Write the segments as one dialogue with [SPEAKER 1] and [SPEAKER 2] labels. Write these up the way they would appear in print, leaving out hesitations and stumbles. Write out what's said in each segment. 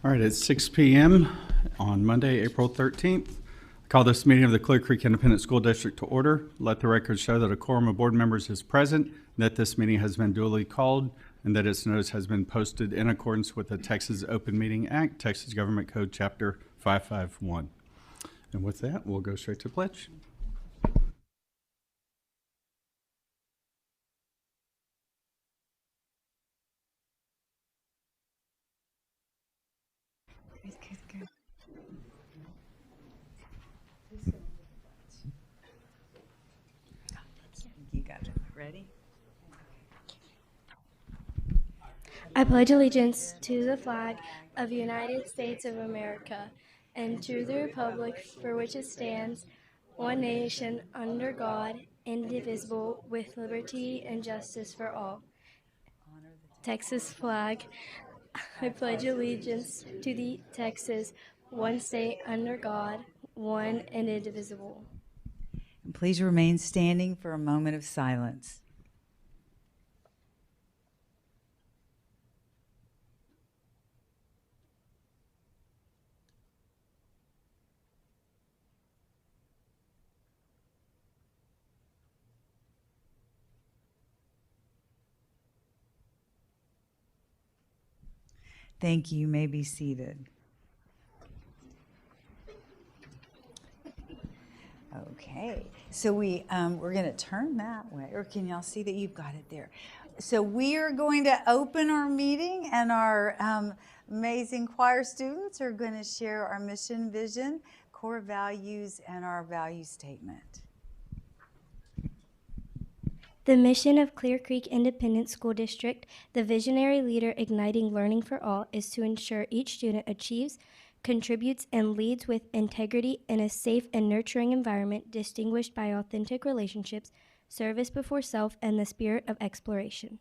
[SPEAKER 1] All right, it's 6 p.m. on Monday, April 13th. I call this meeting of the Clear Creek Independent School District to order. Let the record show that a quorum of board members is present, that this meeting has been duly called, and that its notice has been posted in accordance with the Texas Open Meeting Act, Texas Government Code Chapter 551. And with that, we'll go straight to pledge.
[SPEAKER 2] You got it. Ready?
[SPEAKER 3] I pledge allegiance to the flag of the United States of America and to the republic for which it stands, one nation, under God, indivisible, with liberty and justice for all. Texas flag. I pledge allegiance to the Texas, one state under God, one and indivisible.
[SPEAKER 2] And please remain standing for a moment of silence. Thank you. You may be seated. Okay, so we're going to turn that way, or can y'all see that you've got it there? So we are going to open our meeting, and our amazing choir students are going to share our mission, vision, core values, and our value statement.
[SPEAKER 3] The mission of Clear Creek Independent School District, the visionary leader igniting learning for all, is to ensure each student achieves, contributes, and leads with integrity in a safe and nurturing environment distinguished by authentic relationships, service before self, and the spirit of exploration.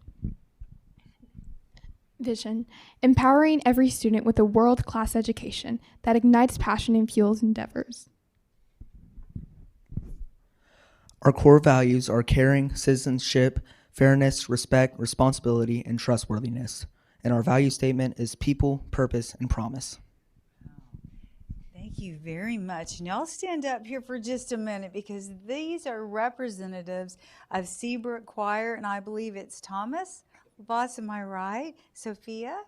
[SPEAKER 4] Vision, empowering every student with a world-class education that ignites passion and fuels endeavors.
[SPEAKER 5] Our core values are caring, citizenship, fairness, respect, responsibility, and trustworthiness. And our value statement is people, purpose, and promise.
[SPEAKER 2] Thank you very much. And y'all stand up here for just a minute, because these are representatives of Seabrook Choir, and I believe it's Thomas. Boss, am I right? Sophia?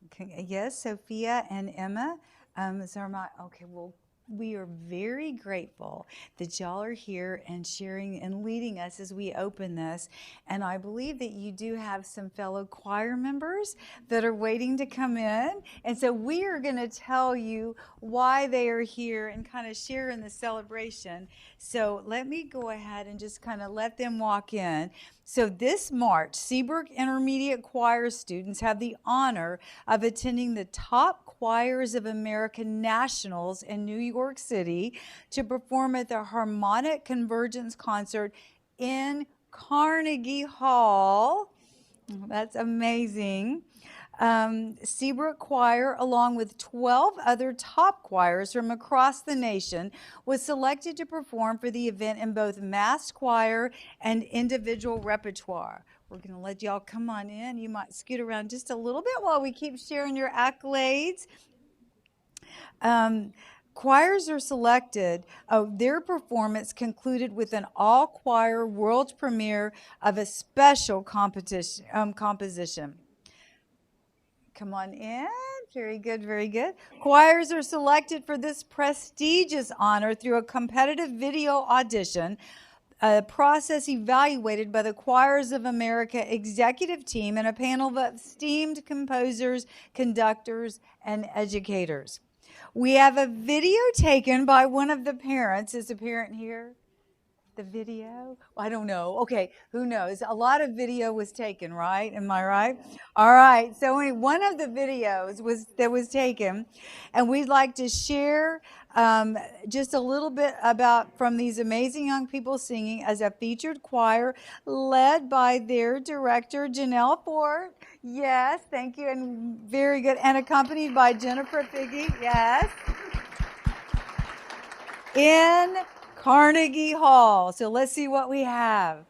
[SPEAKER 2] Okay, yes, Sophia and Emma. Okay, well, we are very grateful that y'all are here and sharing and leading us as we open this. And I believe that you do have some fellow choir members that are waiting to come in. And so we are going to tell you why they are here and kind of share in the celebration. So let me go ahead and just kind of let them walk in. So this March, Seabrook Intermediate Choir students have the honor of attending the Top Choirs of America Nationals in New York City to perform at the Harmonic Convergence Concert in Carnegie Hall. That's amazing. Seabrook Choir, along with 12 other top choirs from across the nation, was selected to perform for the event in both mass choir and individual repertoire. We're going to let y'all come on in. You might scoot around just a little bit while we keep sharing your accolades. Choirs are selected. Their performance concluded with an all-choir world premiere of a special composition. Come on in. Very good, very good. Choirs are selected for this prestigious honor through a competitive video audition, a process evaluated by the Choirs of America executive team and a panel of esteemed composers, conductors, and educators. We have a video taken by one of the parents. Is a parent here? The video? I don't know. Okay, who knows? A lot of video was taken, right? Am I right? All right. So one of the videos was taken, and we'd like to share just a little bit about from these amazing young people singing as a featured choir led by their director, Janelle Ford. Yes, thank you, and very good. And accompanied by Jennifer Figge. Yes. In Carnegie Hall. So let's see what we have.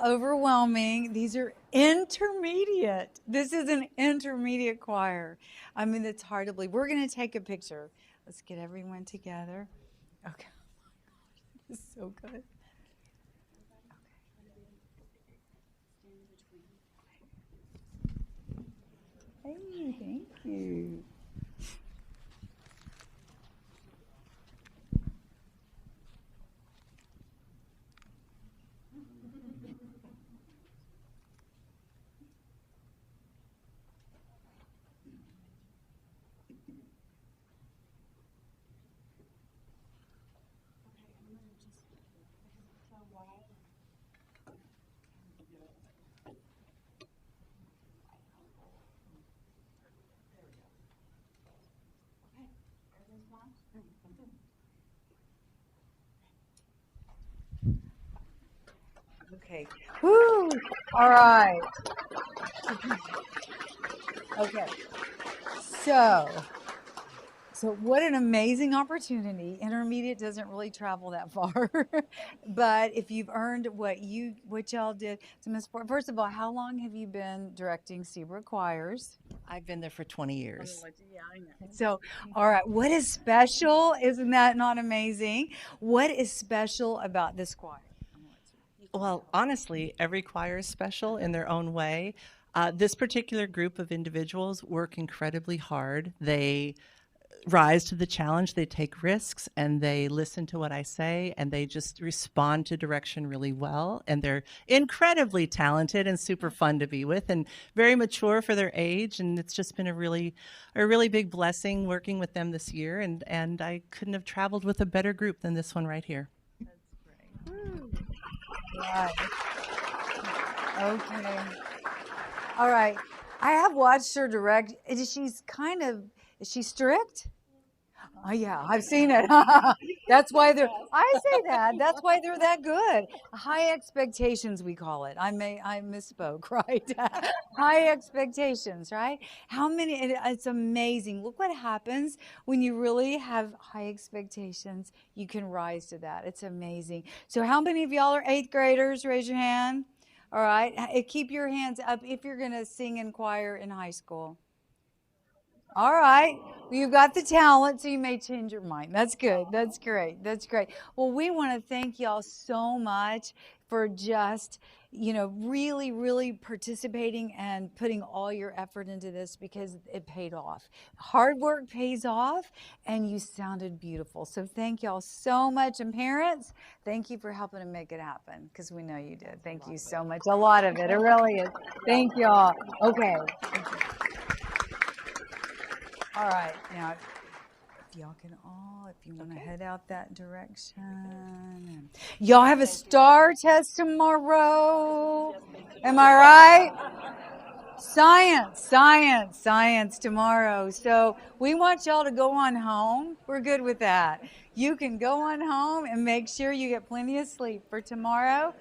[SPEAKER 2] overwhelming. These are intermediate. This is an intermediate choir. I mean, it's hard to believe. We're going to take a picture. Let's get everyone together. Okay. This is so good. Hey, thank you. Okay. Woo! All right. Okay. So what an amazing opportunity. Intermediate doesn't really travel that far. But if you've earned what y'all did, so Ms. Ford, first of all, how long have you been directing Seabrook choirs?
[SPEAKER 6] I've been there for 20 years.
[SPEAKER 2] Yeah, I know. So, all right, what is special? Isn't that not amazing? What is special about this choir?
[SPEAKER 6] Well, honestly, every choir is special in their own way. This particular group of individuals work incredibly hard. They rise to the challenge, they take risks, and they listen to what I say, and they just respond to direction really well. And they're incredibly talented and super fun to be with, and very mature for their age. And it's just been a really big blessing working with them this year. And I couldn't have traveled with a better group than this one right here.
[SPEAKER 2] Right. Okay. All right. I have watched her direct. Is she strict? Oh yeah, I've seen it. That's why I say that. That's why they're that good. High expectations, we call it. I misspoke, right? High expectations, right? It's amazing. Look what happens when you really have high expectations. You can rise to that. It's amazing. So how many of y'all are 8th graders? Raise your hand. All right. Keep your hands up if you're going to sing in choir in high school. All right. Well, you've got the talent, so you may change your mind. That's good. That's great. That's great. Well, we want to thank y'all so much for just, really, really participating and putting all your effort into this because it paid off. Hard work pays off, and you sounded beautiful. So thank y'all so much. And parents, thank you for helping to make it happen because we know you did. Thank you so much. A lot of it. It really is. Thank y'all. Okay. All right, now, if y'all can if you want to head out that direction. Y'all have a STAR test tomorrow. Am I right? Science tomorrow. So we want y'all to go on home. We're good with that. You can go on home and make sure you get plenty of sleep for tomorrow.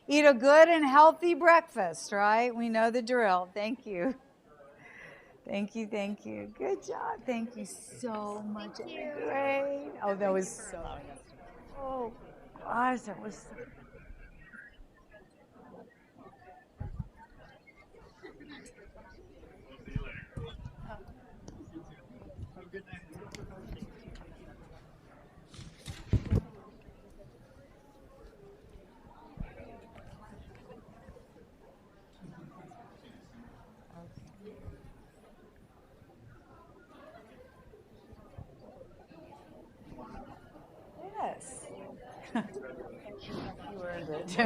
[SPEAKER 2] Eat a good and healthy breakfast, right? We know the drill. Thank you. Thank you. Good job. Thank you so much. Great. Oh, that was so. Oh, gosh, that was so. Yes. You earned it.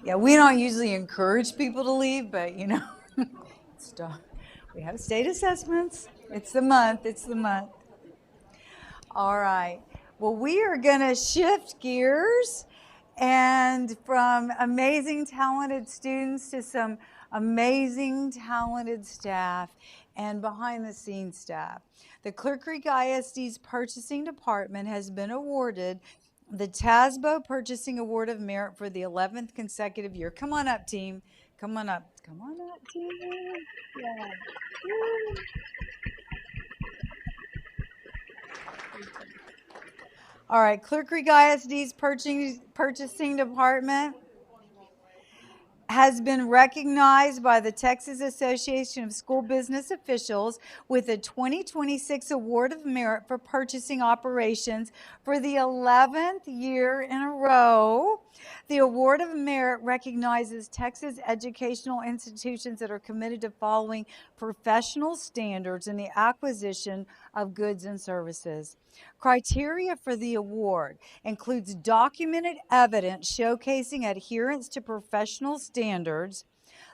[SPEAKER 2] Yeah, we don't usually encourage people to leave, but stop. We have state assessments. It's the month. All right. Well, we are going to shift gears and from amazing, talented students to some amazing, talented staff and behind the scenes staff. The Clear Creek ISD's purchasing department has been awarded the TASBO Purchasing Award of Merit for the 11th consecutive year. Come on up, team. Come on up, team. Yeah. Woo. All right, Clear Creek ISD's purchasing department has been recognized by the Texas Association of School Business Officials with a 2026 Award of Merit for Purchasing Operations for the 11th year in a row. The Award of Merit recognizes Texas educational institutions that are committed to following professional standards in the acquisition of goods and services. Criteria for the award includes documented evidence showcasing adherence to professional standards,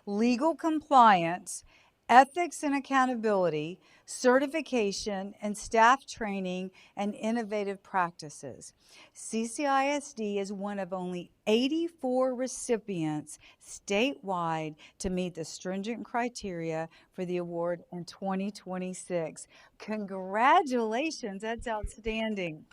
[SPEAKER 2] legal compliance, ethics and accountability, certification, and staff training and innovative practices. CCISD is one of only 84 recipients statewide to meet the stringent criteria for the award in 2026. Congratulations, that's outstanding.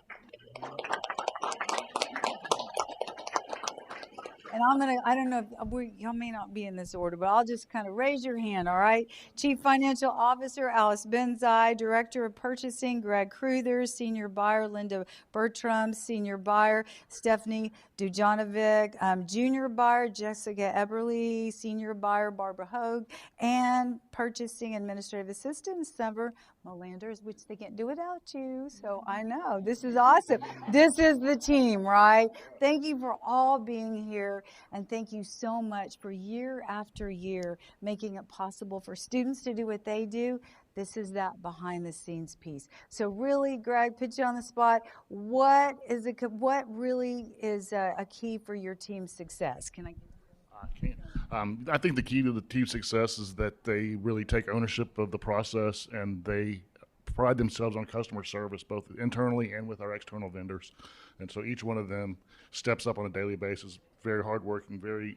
[SPEAKER 2] And I don't know if y'all may not be in this order, but I'll just kind of raise your hand, all right? Chief Financial Officer Alice Benzai, Director of Purchasing Greg Cruther, Senior Buyer Linda Bertram, Senior Buyer Stephanie Dujanovic, Junior Buyer Jessica Eberly, Senior Buyer Barbara Hogue, and Purchasing Administrative Assistant Summer Melanders, which they can't do without you. So I know, this is awesome. This is the team, right? Thank you for all being here, and thank you so much for year after year making it possible for students to do what they do. This is that behind the scenes piece. So really, Greg, put you on the spot. What really is a key for your team's success? Can I?
[SPEAKER 7] I think the key to the team's success is that they really take ownership of the process and they pride themselves on customer service, both internally and with our external vendors. And so each one of them steps up on a daily basis, very hardworking, very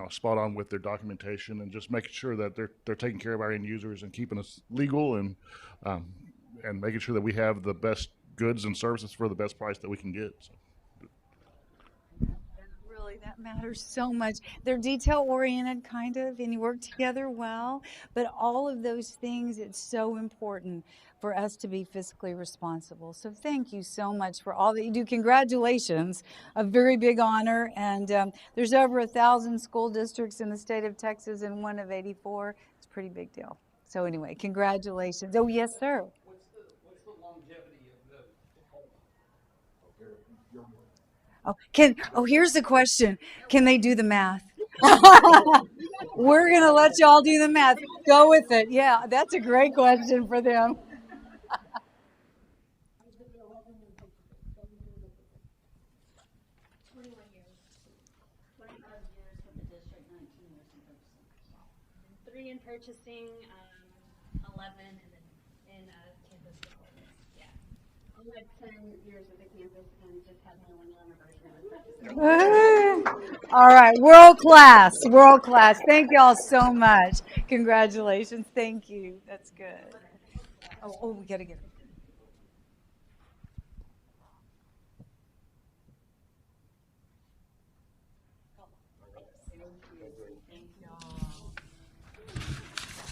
[SPEAKER 7] spot on with their documentation and just making sure that they're taking care of our end users and keeping us legal and making sure that we have the best goods and services for the best price that we can get. So.
[SPEAKER 2] Really, that matters so much. They're detail-oriented, kind of, and you work together well. But all of those things, it's so important for us to be fiscally responsible. So thank you so much for all that you do. Congratulations, a very big honor. And there's over 1,000 school districts in the state of Texas and one of 84. It's a pretty big deal. So anyway, congratulations. Oh, yes, sir.
[SPEAKER 8] What's the longevity of the
[SPEAKER 2] Here's the question. Can they do the math? We're going to let y'all do the math. Go with it. Yeah, that's a great question for them.
[SPEAKER 9] In purchasing, 11, and then in campus development. Yeah. I had 10 years with the campus and just had my 1 year anniversary.
[SPEAKER 2] All right, world class, world class. Thank y'all so much. Congratulations. Thank you. That's good. We got to get it.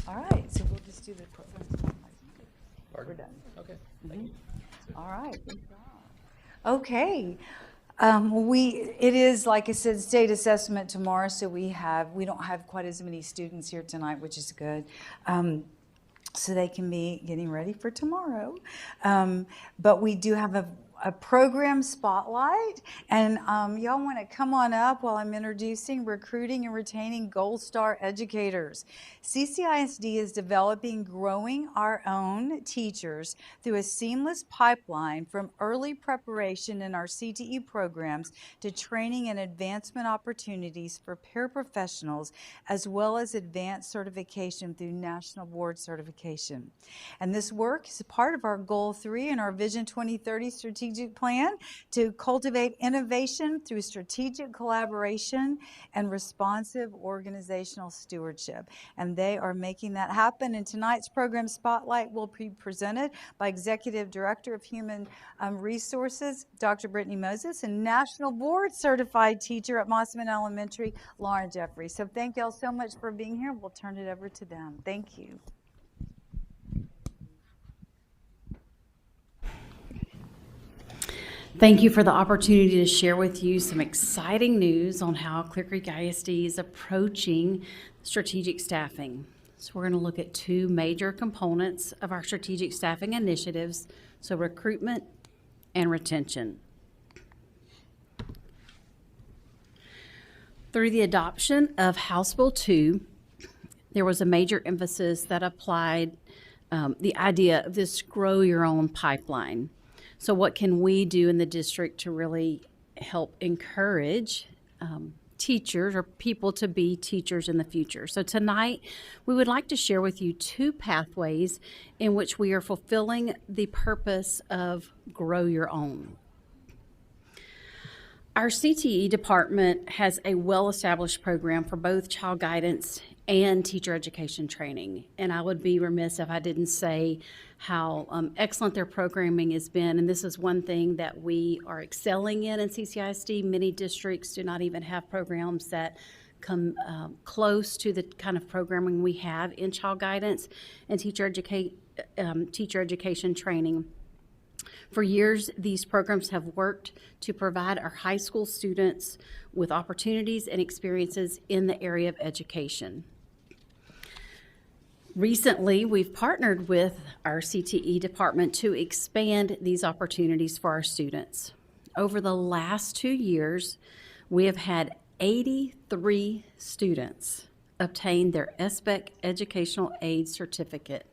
[SPEAKER 2] All right, so we'll just do the program spotlight. We're done.
[SPEAKER 8] Okay. Thank you.
[SPEAKER 2] All right. Okay. It is, like I said, state assessment tomorrow, so we don't have quite as many students here tonight, which is good. So they can be getting ready for tomorrow. But we do have a program spotlight, and y'all want to come on up while I'm introducing recruiting and retaining Gold Star educators. CCISD is developing growing our own teachers through a seamless pipeline from early preparation in our CTE programs to training and advancement opportunities for paraprofessionals, as well as advanced certification through national board certification. And this work is a part of our Goal 3 in our Vision 2030 strategic plan to cultivate innovation through strategic collaboration and responsive organizational stewardship. And they are making that happen. And tonight's program spotlight will be presented by Executive Director of Human Resources, Dr. Brittany Moses, and National Board Certified Teacher at Mossman Elementary, Lauren Jeffrey. So thank y'all so much for being here. We'll turn it over to them. Thank you.
[SPEAKER 10] Thank you for the opportunity to share with you some exciting news on how Clear Creek ISD is approaching strategic staffing. So we're going to look at two major components of our strategic staffing initiatives, so recruitment and retention. Through the adoption of House Bill 2, there was a major emphasis that applied the idea of this grow your own pipeline. So what can we do in the district to really help encourage teachers or people to be teachers in the future? So tonight, we would like to share with you two pathways in which we are fulfilling the purpose of grow your own. Our CTE department has a well-established program for both child guidance and teacher education training. And I would be remiss if I didn't say how excellent their programming has been. And this is one thing that we are excelling in CCISD. Many districts do not even have programs that come close to the kind of programming we have in child guidance and teacher education training. For years, these programs have worked to provide our high school students with opportunities and experiences in the area of education. Recently, we've partnered with our CTE department to expand these opportunities for our students. Over the last 2 years, we have had 83 students obtain their SBEC Educational Aid Certificate.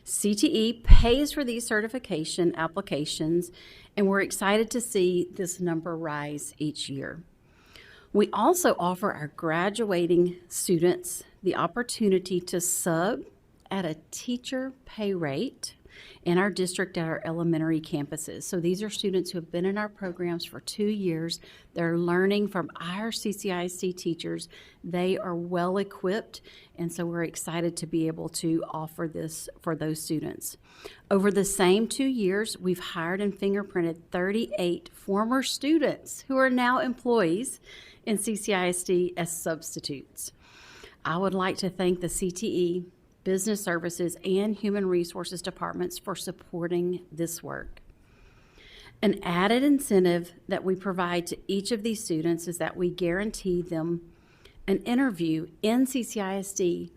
[SPEAKER 10] CTE pays for these certification applications, and we're excited to see this number rise each year. We also offer our graduating students the opportunity to sub at a teacher pay rate in our district at our elementary campuses. So these are students who have been in our programs for 2 years. They're learning from our CCISD teachers. They are well equipped, and so we're excited to be able to offer this for those students. Over the same 2 years, we've hired and fingerprinted 38 former students who are now employees in CCISD as substitutes. I would like to thank the CTE, Business Services, and Human Resources departments for supporting this work. An added incentive that we provide to each of these students is that we guarantee them an interview in CCISD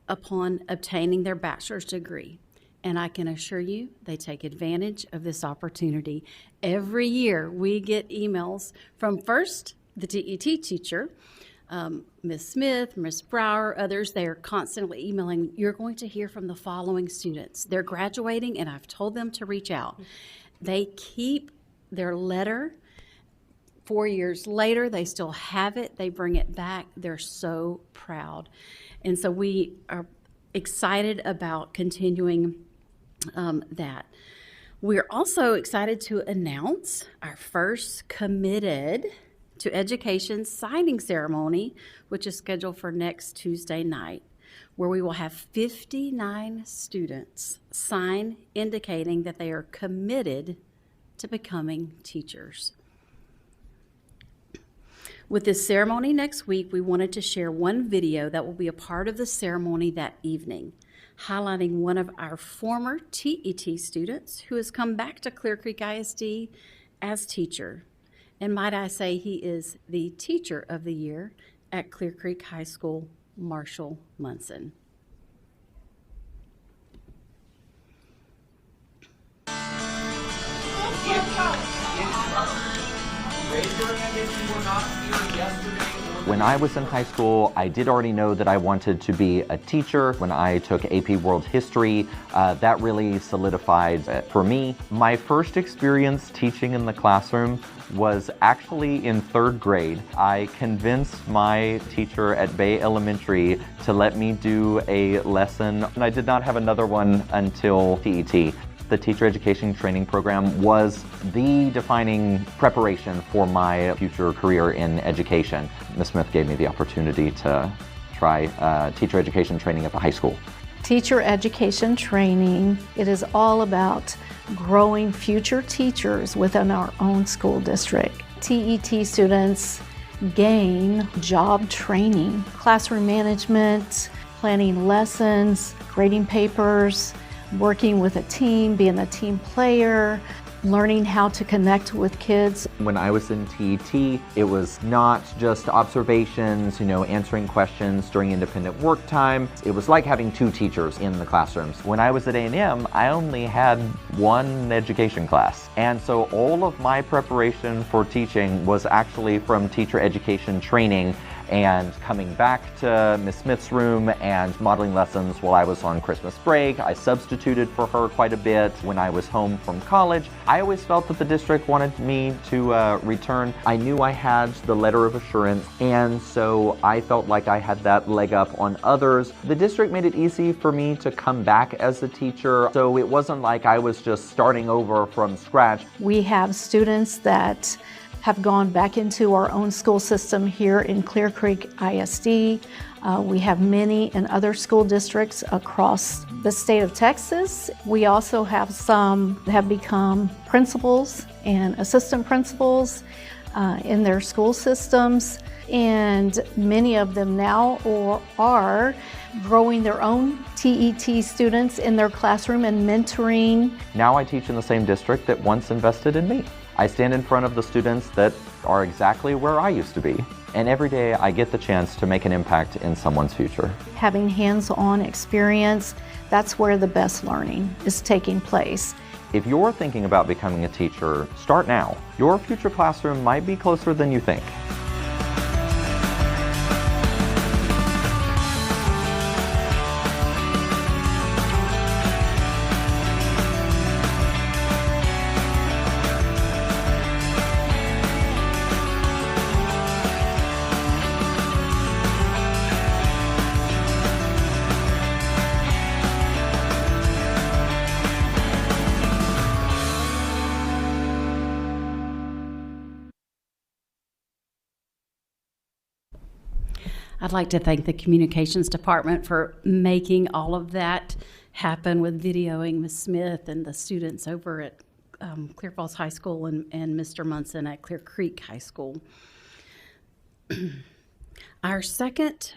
[SPEAKER 10] upon obtaining their bachelor's degree. And I can assure you, they take advantage of this opportunity. Every year, we get emails from first the TET teacher, Ms. Smith, Ms. Brower, others. They are constantly emailing, you're going to hear from the following students. They're graduating, and I've told them to reach out. They keep their letter. 4 years later, they still have it. They bring it back. They're so proud. And so we are excited about continuing that. We're also excited to announce our first committed to education signing ceremony, which is scheduled for next Tuesday night, where we will have 59 students sign indicating that they are committed to becoming teachers. With this ceremony next week, we wanted to share one video that will be a part of the ceremony that evening, highlighting one of our former TET students who has come back to Clear Creek ISD as teacher. And might I say, he is the Teacher of the Year at Clear Creek High School, Marshall Munson.
[SPEAKER 11] When I was in high school, I did already know that I wanted to be a teacher. When I took AP World History, that really solidified it for me. My first experience teaching in the classroom was actually in 3rd grade. I convinced my teacher at Bay Elementary to let me do a lesson, and I did not have another one until TET. The teacher education training program was the defining preparation for my future career in education. Ms. Smith gave me the opportunity to try teacher education training at the high school.
[SPEAKER 12] Teacher education training, it is all about growing future teachers within our own school district. TET students gain job training, classroom management, planning lessons, grading papers, working with a team, being a team player, learning how to connect with kids.
[SPEAKER 11] When I was in TET, it was not just observations, answering questions during independent work time. It was like having two teachers in the classrooms. When I was at A&M, I only had one education class. And so all of my preparation for teaching was actually from teacher education training and coming back to Miss Smith's room and modeling lessons while I was on Christmas break. I substituted for her quite a bit when I was home from college. I always felt that the district wanted me to return. I knew I had the letter of assurance, and so I felt like I had that leg up on others. The district made it easy for me to come back as a teacher, so it wasn't like I was just starting over from scratch.
[SPEAKER 12] We have students that have gone back into our own school system here in Clear Creek ISD. We have many in other school districts across the state of Texas. We also have some that have become principals and assistant principals in their school systems, and many of them now are growing their own TET students in their classroom and mentoring.
[SPEAKER 11] Now I teach in the same district that once invested in me. I stand in front of the students that are exactly where I used to be. And every day I get the chance to make an impact in someone's future.
[SPEAKER 12] Having hands-on experience, that's where the best learning is taking place.
[SPEAKER 11] If you're thinking about becoming a teacher, start now. Your future classroom might be closer than you think.
[SPEAKER 10] I'd like to thank the communications department for making all of that happen with videoing Ms. Smith and the students over at Clear Falls High School and Mr. Munson at Clear Creek High School. Our second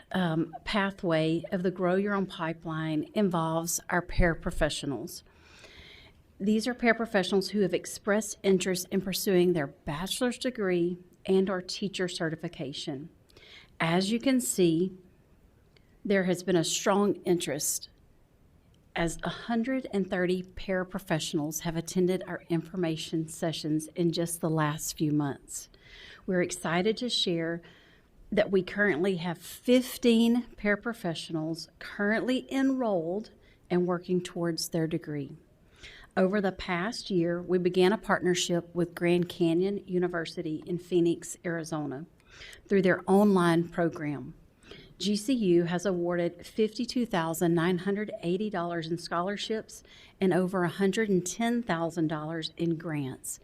[SPEAKER 10] pathway of the Grow Your Own pipeline involves our paraprofessionals. These are paraprofessionals who have expressed interest in pursuing their bachelor's degree and/or teacher certification. As you can see, there has been a strong interest as 130 paraprofessionals have attended our information sessions in just the last few months. We're excited to share that we currently have 15 paraprofessionals currently enrolled and working towards their degree. Over the past year, we began a partnership with Grand Canyon University in Phoenix, Arizona, through their online program. GCU has awarded $52,980 in scholarships and over $110,000 in grants.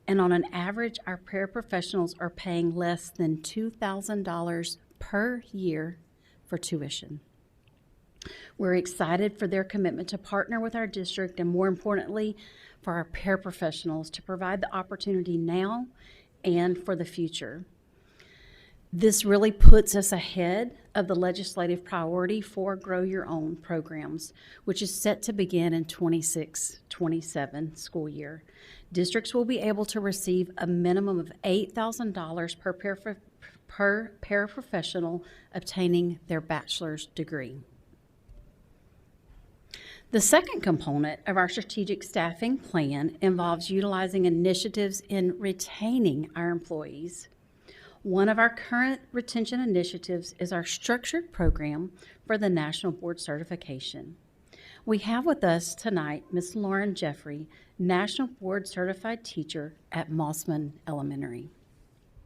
[SPEAKER 10] And on an average, our paraprofessionals are paying less than $2,000 per year for tuition. We're excited for their commitment to partner with our district and, more importantly, for our paraprofessionals to provide the opportunity now and for the future. This really puts us ahead of the legislative priority for Grow Your Own programs, which is set to begin in 26-27 school year. Districts will be able to receive a minimum of $8,000 per paraprofessional obtaining their bachelor's degree. The second component of our strategic staffing plan involves utilizing initiatives in retaining our employees. One of our current retention initiatives is our structured program for the National Board Certification. We have with us tonight Ms. Lauren Jeffrey, National Board Certified Teacher at Mossman Elementary.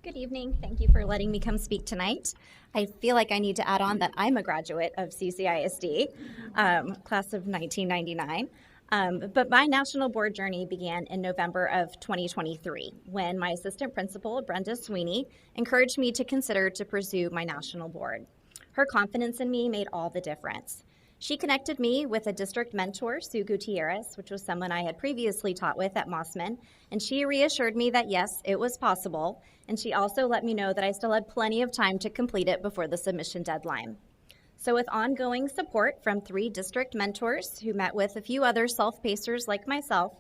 [SPEAKER 13] Good evening. Thank you for letting me come speak tonight. I feel like I need to add on that I'm a graduate of CCISD, class of 1999. But my national board journey began in November of 2023 when my assistant principal, Brenda Sweeney, encouraged me to consider to pursue my national board. Her confidence in me made all the difference. She connected me with a district mentor, Sue Gutierrez, which was someone I had previously taught with at Mossman, and she reassured me that yes, it was possible, and she also let me know that I still had plenty of time to complete it before the submission deadline. So with ongoing support from 3 district mentors who met with a few other self-pacers like myself,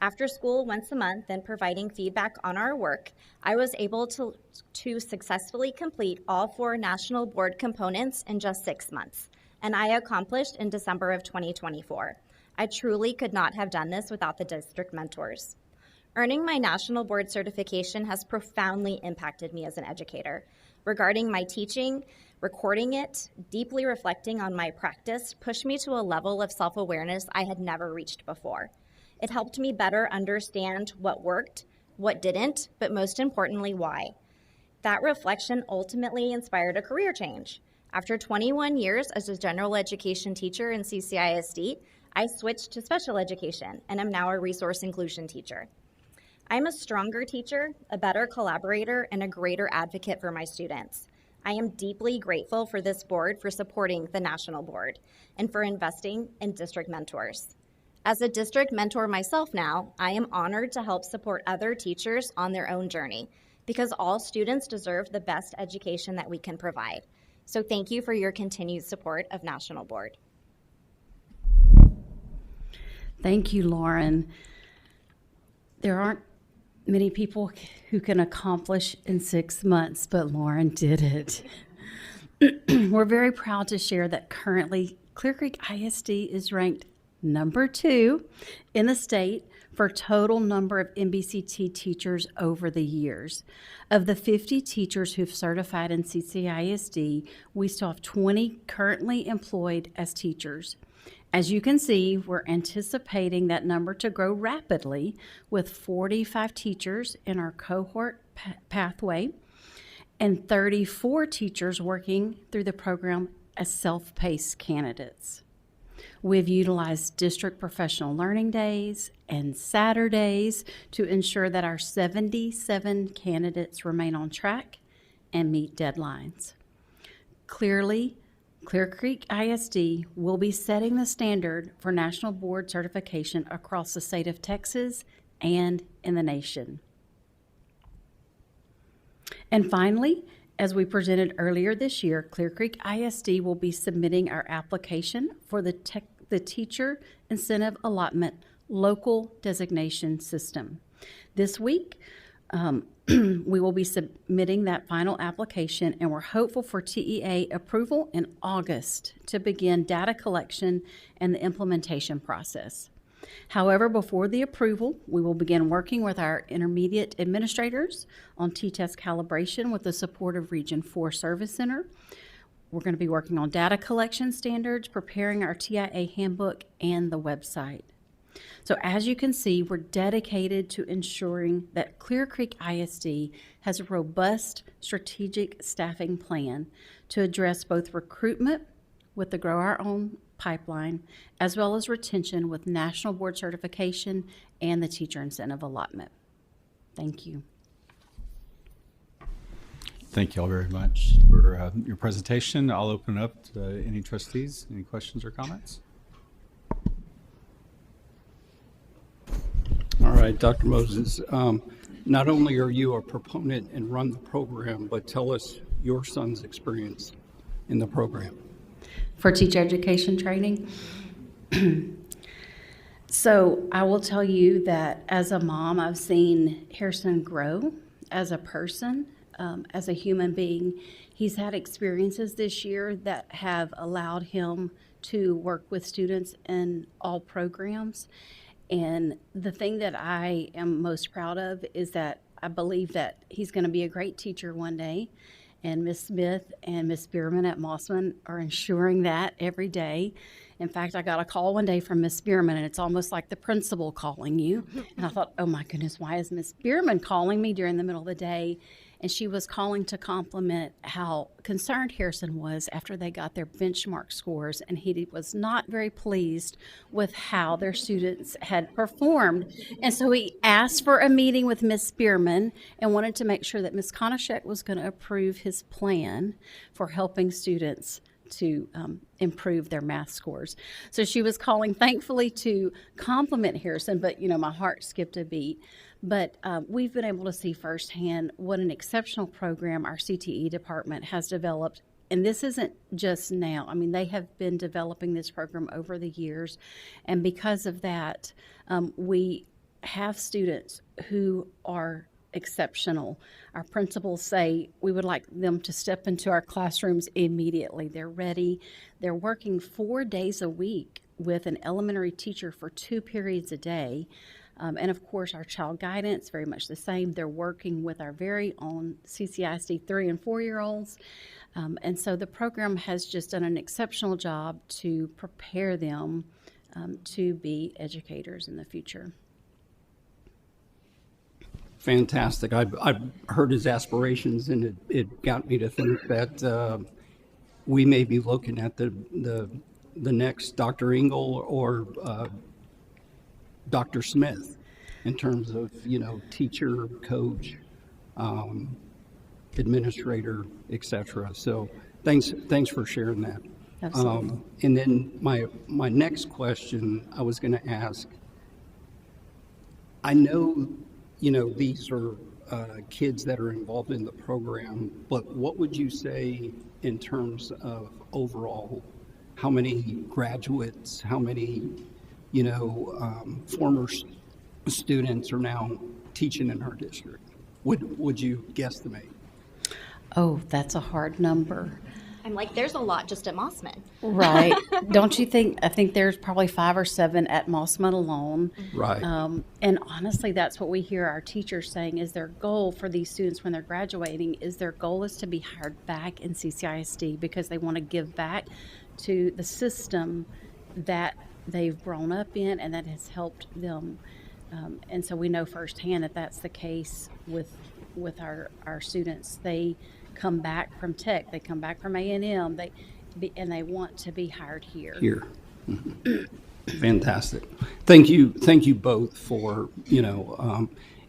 [SPEAKER 13] After school once a month and providing feedback on our work, I was able to successfully complete all 4 national board components in just 6 months, and I accomplished in December of 2024. I truly could not have done this without the district mentors. Earning my national board certification has profoundly impacted me as an educator. Regarding my teaching, recording it, deeply reflecting on my practice pushed me to a level of self-awareness I had never reached before. It helped me better understand what worked, what didn't, but most importantly, why. That reflection ultimately inspired a career change. After 21 years as a general education teacher in CCISD, I switched to special education and am now a resource inclusion teacher. I'm a stronger teacher, a better collaborator, and a greater advocate for my students. I am deeply grateful for this board for supporting the national board and for investing in district mentors. As a district mentor myself now, I am honored to help support other teachers on their own journey because all students deserve the best education that we can provide. So thank you for your continued support of National Board.
[SPEAKER 10] Thank you, Lauren. There aren't many people who can accomplish in 6 months, but Lauren did it. We're very proud to share that currently Clear Creek ISD is ranked number 2 in the state for total number of MBCT teachers over the years. Of the 50 teachers who've certified in CCISD, we still have 20 currently employed as teachers. As you can see, we're anticipating that number to grow rapidly with 45 teachers in our cohort pathway and 34 teachers working through the program as self-paced candidates. We've utilized district professional learning days and Saturdays to ensure that our 77 candidates remain on track and meet deadlines. Clearly, Clear Creek ISD will be setting the standard for national board certification across the state of Texas and in the nation. And finally, as we presented earlier this year, Clear Creek ISD will be submitting our application for the Teacher Incentive Allotment Local Designation System. This week, we will be submitting that final application, and we're hopeful for TEA approval in August to begin data collection and the implementation process. However, before the approval, we will begin working with our intermediate administrators on T-test calibration with the support of Region 4 Service Center. We're going to be working on data collection standards, preparing our TIA handbook, and the website. So as you can see, we're dedicated to ensuring that Clear Creek ISD has a robust strategic staffing plan to address both recruitment with the Grow Our Own pipeline, as well as retention with national board certification and the teacher incentive allotment. Thank you.
[SPEAKER 1] Thank you all very much for your presentation. I'll open up to any trustees. Any questions or comments?
[SPEAKER 8] All right, Dr. Moses, not only are you a proponent and run the program, but tell us your son's experience in the program.
[SPEAKER 10] For teacher education training? So I will tell you that as a mom, I've seen Harrison grow as a person, as a human being. He's had experiences this year that have allowed him to work with students in all programs. And the thing that I am most proud of is that I believe that he's going to be a great teacher one day. And Ms. Smith and Ms. Bierman at Mossman are ensuring that every day. In fact, I got a call one day from Ms. Bierman, and it's almost like the principal calling you. And I thought, oh my goodness, why is Ms. Bierman calling me during the middle of the day? And she was calling to compliment how concerned Harrison was after they got their benchmark scores, and he was not very pleased with how their students had performed. And so he asked for a meeting with Ms. Bierman and wanted to make sure that Ms. Konishek was going to approve his plan for helping students to improve their math scores. So she was calling, thankfully, to compliment Harrison, but my heart skipped a beat. But we've been able to see firsthand what an exceptional program our CTE department has developed. And this isn't just now. I mean, they have been developing this program over the years. And because of that, we have students who are exceptional. Our principals say we would like them to step into our classrooms immediately. They're ready. They're working 4 days a week with an elementary teacher for 2 periods a day. And of course, our child guidance, very much the same. They're working with our very own CCISD 3 and 4-year-olds. And so the program has just done an exceptional job to prepare them to be educators in the future.
[SPEAKER 8] Fantastic. I've heard his aspirations, and it got me to think that we may be looking at the next Dr. Engel or Dr. Smith in terms of, teacher, coach, administrator, etc. So thanks for sharing that.
[SPEAKER 10] Absolutely.
[SPEAKER 8] And then my next question I was going to ask, I know, these are kids that are involved in the program, but what would you say in terms of overall, how many graduates, how many, former students are now teaching in our district? Would you guesstimate?
[SPEAKER 10] Oh, that's a hard number.
[SPEAKER 13] I'm like, there's a lot just at Mossman.
[SPEAKER 10] Right. Don't you think? I think there's probably 5 or 7 at Mossman alone.
[SPEAKER 8] Right.
[SPEAKER 10] And honestly, that's what we hear our teachers saying is their goal for these students when they're graduating is their goal is to be hired back in CCISD because they want to give back to the system that they've grown up in and that has helped them. And so we know firsthand that that's the case with our students. They come back from Tech, they come back from A&M, and they want to be hired here.
[SPEAKER 8] Mm-hmm. Fantastic. Thank you both for,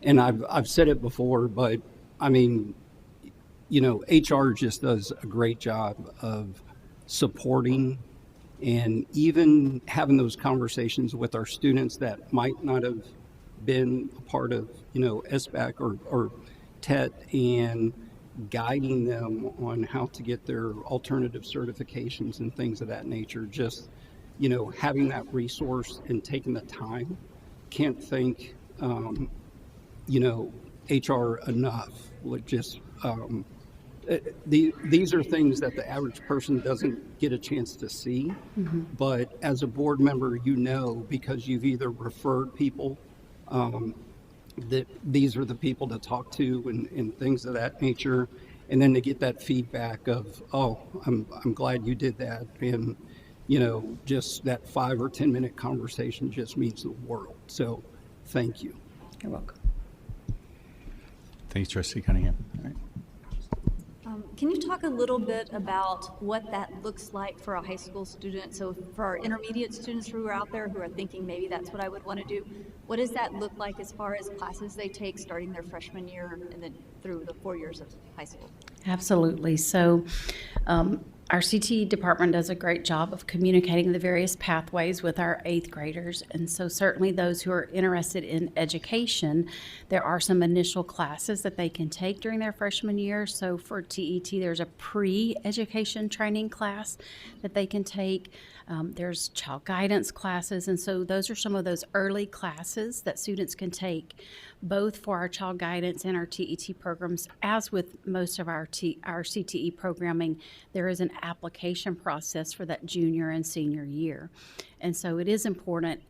[SPEAKER 8] and I've said it before, but I mean, HR just does a great job of supporting and even having those conversations with our students that might not have been a part of, SBAC or TET, and guiding them on how to get their alternative certifications and things of that nature. Just, having that resource and taking the time. Can't thank, HR enough. These are things that the average person doesn't get a chance to see. Mm-hmm. But as a board member, because you've either referred people that these are the people to talk to and things of that nature, and then to get that feedback of, I'm glad you did that, and just that 5 or 10 minute conversation just means the world. So thank you.
[SPEAKER 10] You're welcome.
[SPEAKER 1] Thanks, Trustee Cunningham. All right.
[SPEAKER 14] Can you talk a little bit about what that looks like for a high school student? So for our intermediate students who are out there who are thinking maybe that's what I would want to do, what does that look like as far as classes they take starting their freshman year and then through the 4 years of high school?
[SPEAKER 10] Absolutely. So our CTE department does a great job of communicating the various pathways with our 8th graders. And so certainly those who are interested in education, there are some initial classes that they can take during their freshman year. So for TET, there's a pre-education training class that they can take. There's child guidance classes. And so those are some of those early classes that students can take, both for our child guidance and our TET programs. As with most of our CTE programming, there is an application process for that junior and senior year. And so it is important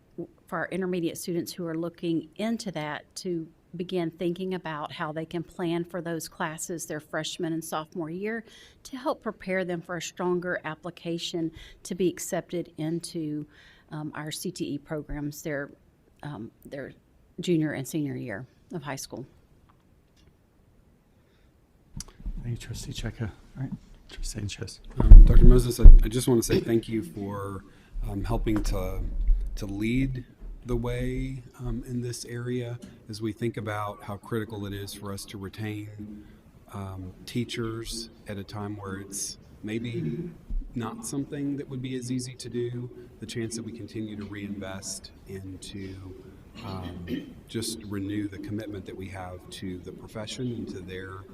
[SPEAKER 10] for our intermediate students who are looking into that to begin thinking about how they can plan for those classes their freshman and sophomore year to help prepare them for a stronger application to be accepted into our CTE programs their junior and senior year of high school.
[SPEAKER 1] Thank you, Trustee Cheka. All right, Trustee Sanchez.
[SPEAKER 15] Dr. Moses, I just want to say thank you for helping to lead the way in this area as we think about how critical it is for us to retain teachers at a time where it's maybe not something that would be as easy to do, the chance that we continue to reinvest into just renew the commitment that we have to the profession and to their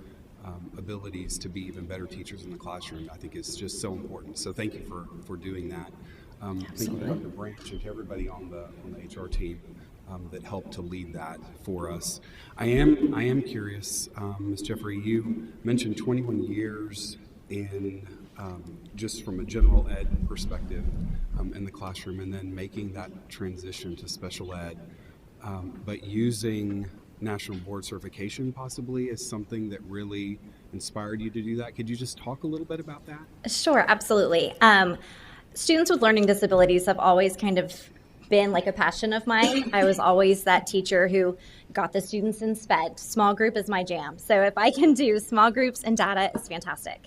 [SPEAKER 15] abilities to be even better teachers in the classroom, I think is just so important. So thank you for doing that. Thank you, Dr. Branch, and to everybody on the HR team. that helped to lead that for us. I am curious, Ms. Jeffrey, you mentioned 21 years in just from a general ed perspective in the classroom, and then making that transition to special ed, but using national board certification possibly is something that really inspired you to do that. Could you just talk a little bit about that?
[SPEAKER 13] Sure, absolutely. Students with learning disabilities have always kind of been like a passion of mine. I was always that teacher who got the students in SPED. Small group is my jam. So if I can do small groups and data, it's fantastic.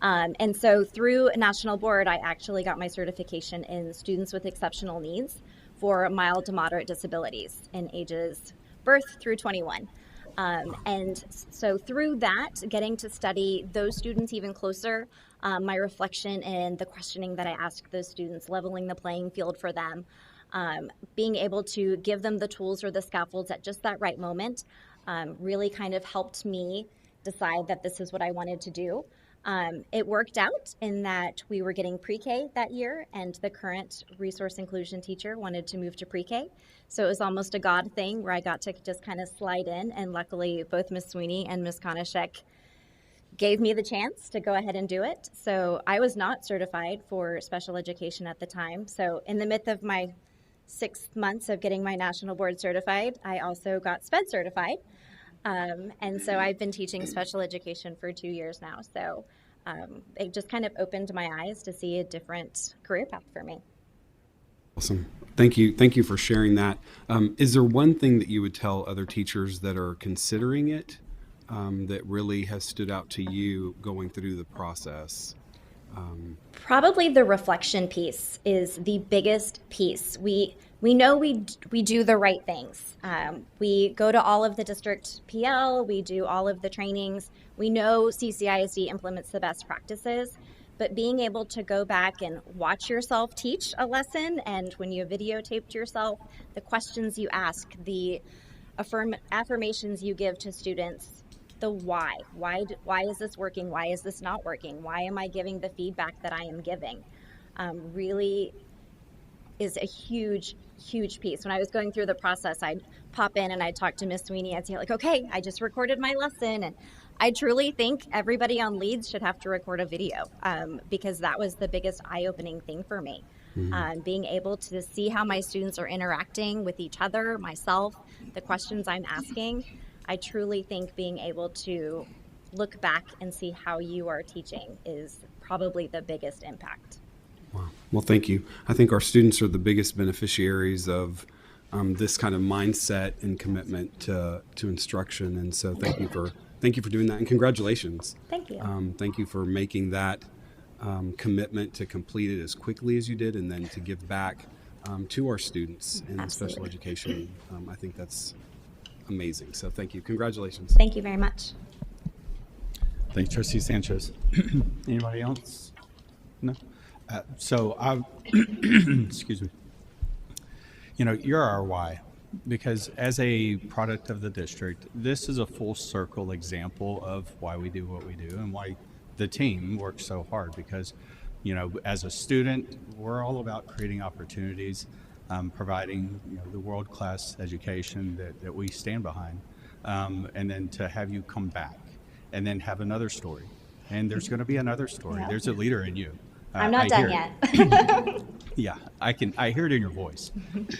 [SPEAKER 13] And so through a national board, I actually got my certification in students with exceptional needs for mild to moderate disabilities in ages birth through 21. And so through that, getting to study those students even closer, my reflection in the questioning that I asked those students, leveling the playing field for them, being able to give them the tools or the scaffolds at just that right moment, really kind of helped me decide that this is what I wanted to do. It worked out in that we were getting pre-K that year, and the current resource inclusion teacher wanted to move to pre-K. So it was almost a God thing where I got to just kind of slide in, and luckily both Ms. Sweeney and Ms. Konishek gave me the chance to go ahead and do it. So I was not certified for special education at the time. So in the midst of my 6 months of getting my national board certified, I also got SPED certified. And so I've been teaching special education for 2 years now. So it just kind of opened my eyes to see a different career path for me.
[SPEAKER 15] Awesome. Thank you. Thank you for sharing that. Is there one thing that you would tell other teachers that are considering it that really has stood out to you going through the process?
[SPEAKER 13] Probably the reflection piece is the biggest piece. We know we do the right things. We go to all of the district PL, we do all of the trainings. We know CCISD implements the best practices, but being able to go back and watch yourself teach a lesson, and when you videotaped yourself, the questions you ask, the affirmations you give to students, the why is this working? Why is this not working? Why am I giving the feedback that I am giving? Really is a huge piece. When I was going through the process, I'd pop in and I'd talk to Miss Sweeney. I'd say like, okay, I just recorded my lesson. And I truly think everybody on leads should have to record a video because that was the biggest eye-opening thing for me. Being able to see how my students are interacting with each other, myself, the questions I'm asking. I truly think being able to look back and see how you are teaching is probably the biggest impact.
[SPEAKER 15] Wow. Well, thank you. I think our students are the biggest beneficiaries of this kind of mindset and commitment to instruction. And so thank you for doing that, and congratulations.
[SPEAKER 13] Thank you.
[SPEAKER 15] Thank you for making that commitment to complete it as quickly as you did, and then to give back to our students in special education. I think that's amazing. So thank you. Congratulations.
[SPEAKER 13] Thank you very much.
[SPEAKER 1] Thanks, Trustee Sanchez. Anybody else? No? Excuse me. You know, you're our why, because as a product of the district, this is a full circle example of why we do what we do and why the team works so hard. Because, you know, as a student, we're all about creating opportunities, providing, you know, the world-class education that we stand behind, and then to have you come back and then have another story. And there's going to be another story.
[SPEAKER 13] Yep.
[SPEAKER 1] There's a leader in you.
[SPEAKER 13] I'm not done yet.
[SPEAKER 1] Yeah, I hear it in your voice,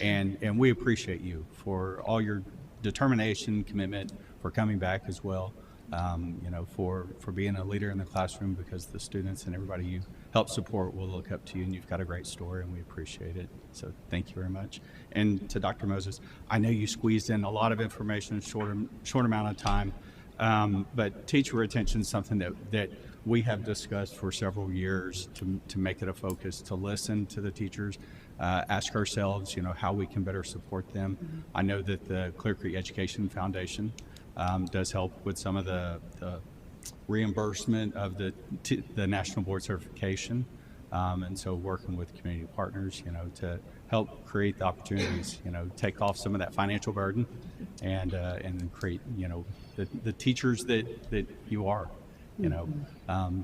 [SPEAKER 1] and we appreciate you for all your determination, commitment, for coming back as well. You know, for being a leader in the classroom, because the students and everybody you help support will look up to you, and you've got a great story, and we appreciate it. So thank you very much. And to Dr. Moses, I know you squeezed in a lot of information in a short amount of time, but teacher retention is something that we have discussed for several years to make it a focus, to listen to the teachers, ask ourselves, you know, how we can better support them. Mm-hmm. I know that the Clear Creek Education Foundation does help with some of the reimbursement of the National Board Certification, and so working with community partners, you know, to help create the opportunities, you know, take off some of that financial burden, and create, you know, the teachers that you are. You know,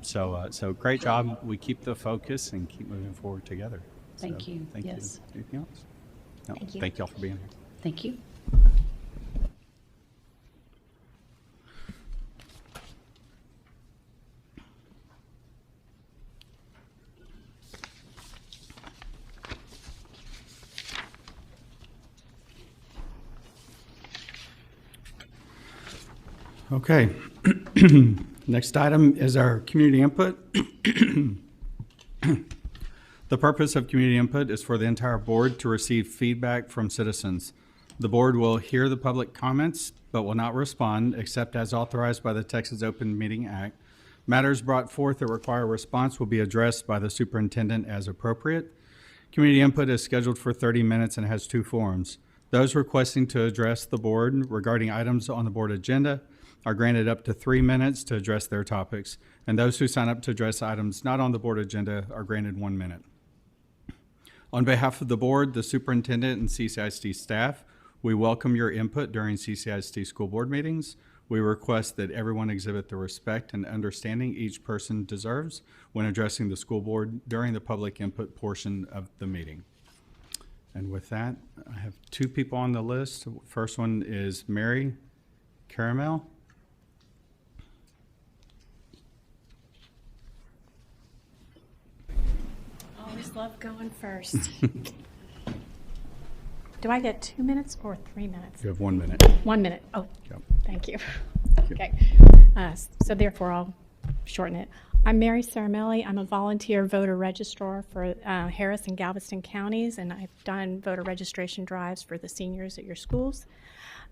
[SPEAKER 1] so great job. We keep the focus and keep moving forward together.
[SPEAKER 10] Thank you.
[SPEAKER 1] Thank
[SPEAKER 10] Yes.
[SPEAKER 1] you. Anything else? No.
[SPEAKER 13] Thank you.
[SPEAKER 1] Thank y'all for being here.
[SPEAKER 10] Thank you.
[SPEAKER 1] Okay. Next item is our community input. The purpose of community input is for the entire board to receive feedback from citizens. The board will hear the public comments, but will not respond except as authorized by the Texas Open Meeting Act. Matters brought forth that require response will be addressed by the superintendent as appropriate. Community input is scheduled for 30 minutes and has two forums. Those requesting to address the board regarding items on the board agenda are granted up to 3 minutes to address their topics, and those who sign up to address items not on the board agenda are granted 1 minute. On behalf of the board, the superintendent, and CCISD staff, we welcome your input during CCISD school board meetings. We request that everyone exhibit the respect and understanding each person deserves when addressing the school board during the public input portion of the meeting. And with that, I have two people on the list. First one is Mary Caramel.
[SPEAKER 16] Always love going first. Do I get 2 minutes or 3 minutes?
[SPEAKER 1] You have 1 minute.
[SPEAKER 16] 1 minute. Oh,
[SPEAKER 1] Yep.
[SPEAKER 16] thank you. Okay. So therefore, I'll shorten it. I'm Mary Caramelli. I'm a volunteer voter registrar for Harris and Galveston counties, and I've done voter registration drives for the seniors at your schools.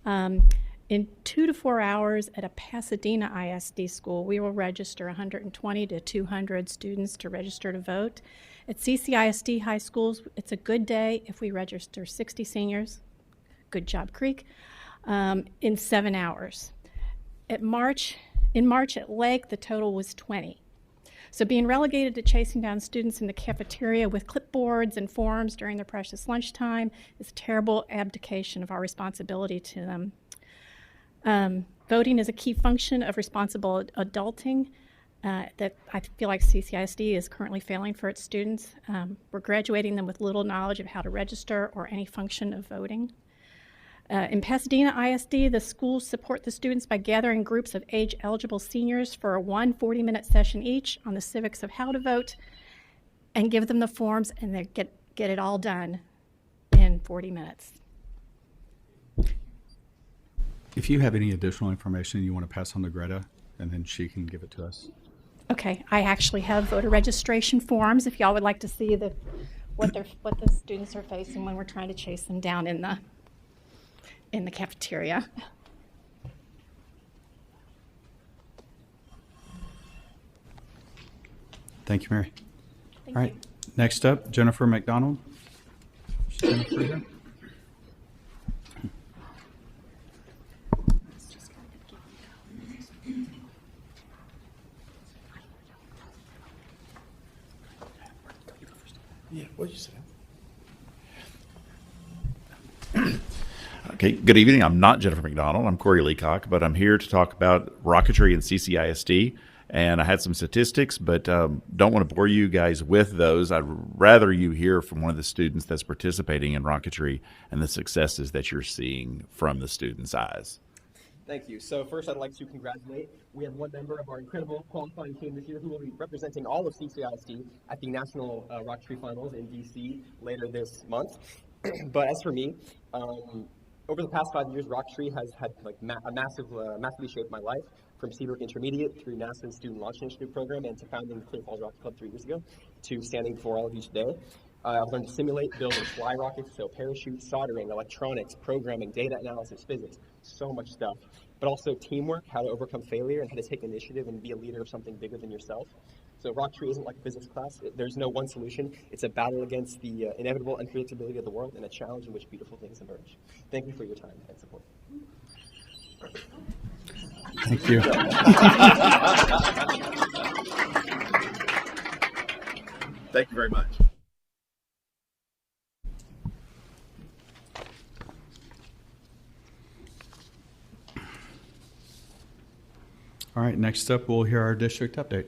[SPEAKER 16] In 2 to 4 hours at a Pasadena ISD school, we will register 120 to 200 students to register to vote. At CCISD high schools, it's a good day if we register 60 seniors, good job Creek, in 7 hours. In March at Lake, the total was 20. So being relegated to chasing down students in the cafeteria with clipboards and forms during their precious lunchtime is a terrible abdication of our responsibility to them. Voting is a key function of responsible adulting that I feel like CCISD is currently failing for its students. We're graduating them with little knowledge of how to register or any function of voting. In Pasadena ISD, the schools support the students by gathering groups of age-eligible seniors for a 40-minute session each on the civics of how to vote and give them the forms, and they get it all done in 40 minutes.
[SPEAKER 1] If you have any additional information you want to pass on to Greta, and then she can give it to us.
[SPEAKER 16] Okay, I actually have voter registration forms if y'all would like to see what the students are facing when we're trying to chase them down in the cafeteria.
[SPEAKER 1] Thank you, Mary.
[SPEAKER 16] Thank
[SPEAKER 1] All right,
[SPEAKER 16] you.
[SPEAKER 1] next up, Jennifer McDonald. Is Jennifer here?
[SPEAKER 17] Yeah, what did you say? Okay, good evening. I'm not Jennifer McDonald. I'm Corey Leacock, but I'm here to talk about rocketry and CCISD. And I had some statistics, but don't want to bore you guys with those. I'd rather you hear from one of the students that's participating in rocketry and the successes that you're seeing from the students' eyes.
[SPEAKER 18] Thank you. So first I'd like to congratulate. We have one member of our incredible qualifying team this year who will be representing all of CCISD at the National Rocketry Finals in DC later this month. But as for me, over the past 5 years, rocketry has had massively shaped my life, from Seabrook Intermediate through NASA's Student Launch Initiative program and to founding the Clear Falls Rocket Club 3 years ago to standing before all of you today. I've learned to simulate, build, and fly rockets, so parachutes, soldering, electronics, programming, data analysis, physics, so much stuff. But also teamwork, how to overcome failure, and how to take initiative and be a leader of something bigger than yourself. So rocketry isn't like a physics class. There's no one solution. It's a battle against the inevitable unpredictability of the world and a challenge in which beautiful things emerge. Thank you for your time and support.
[SPEAKER 1] Thank you.
[SPEAKER 17] Thank you very much.
[SPEAKER 1] All right, next up, we'll hear our district update.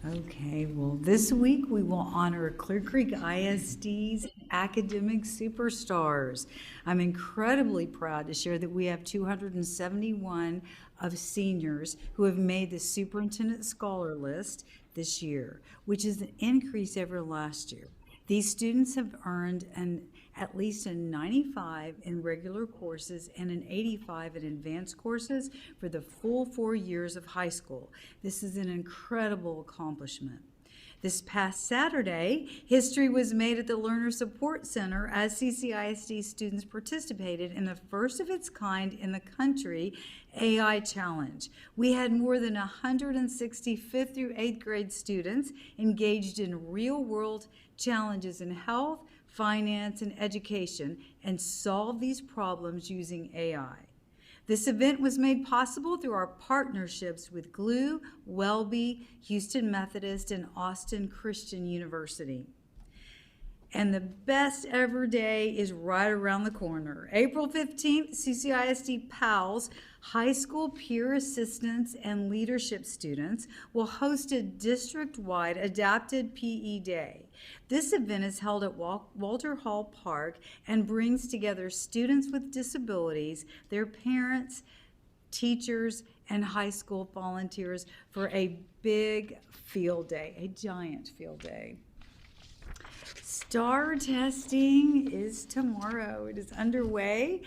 [SPEAKER 2] Okay, well, this week we will honor Clear Creek ISD's academic superstars. I'm incredibly proud to share that we have 271 of seniors who have made the Superintendent Scholar List this year, which is an increase over last year. These students have earned at least a 95 in regular courses and an 85 in advanced courses for the full 4 years of high school. This is an incredible accomplishment. This past Saturday, history was made at the Learner Support Center as CCISD students participated in the first of its kind in the country AI Challenge. We had more than 160 5th through 8th grade students engaged in real-world challenges in health, finance, and education and solve these problems using AI. This event was made possible through our partnerships with GLUE, Welby, Houston Methodist, and Austin Christian University. And the best ever day is right around the corner. April 15th, CCISD PALS, high school peer assistance and leadership students, will host a district-wide adapted PE day. This event is held at Walter Hall Park and brings together students with disabilities, their parents, teachers, and high school volunteers for a big field day, a giant field day. STAR testing is tomorrow. It is underway.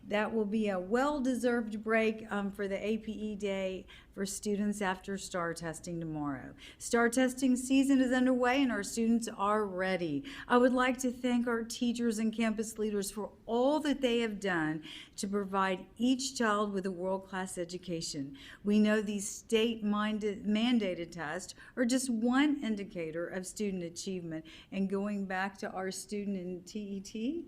[SPEAKER 2] That will be a well-deserved break for the APE day for students after STAR testing tomorrow. STAR testing season is underway and our students are ready. I would like to thank our teachers and campus leaders for all that they have done to provide each child with a world-class education. We know these state-mandated tests are just one indicator of student achievement. And going back to our student in TET,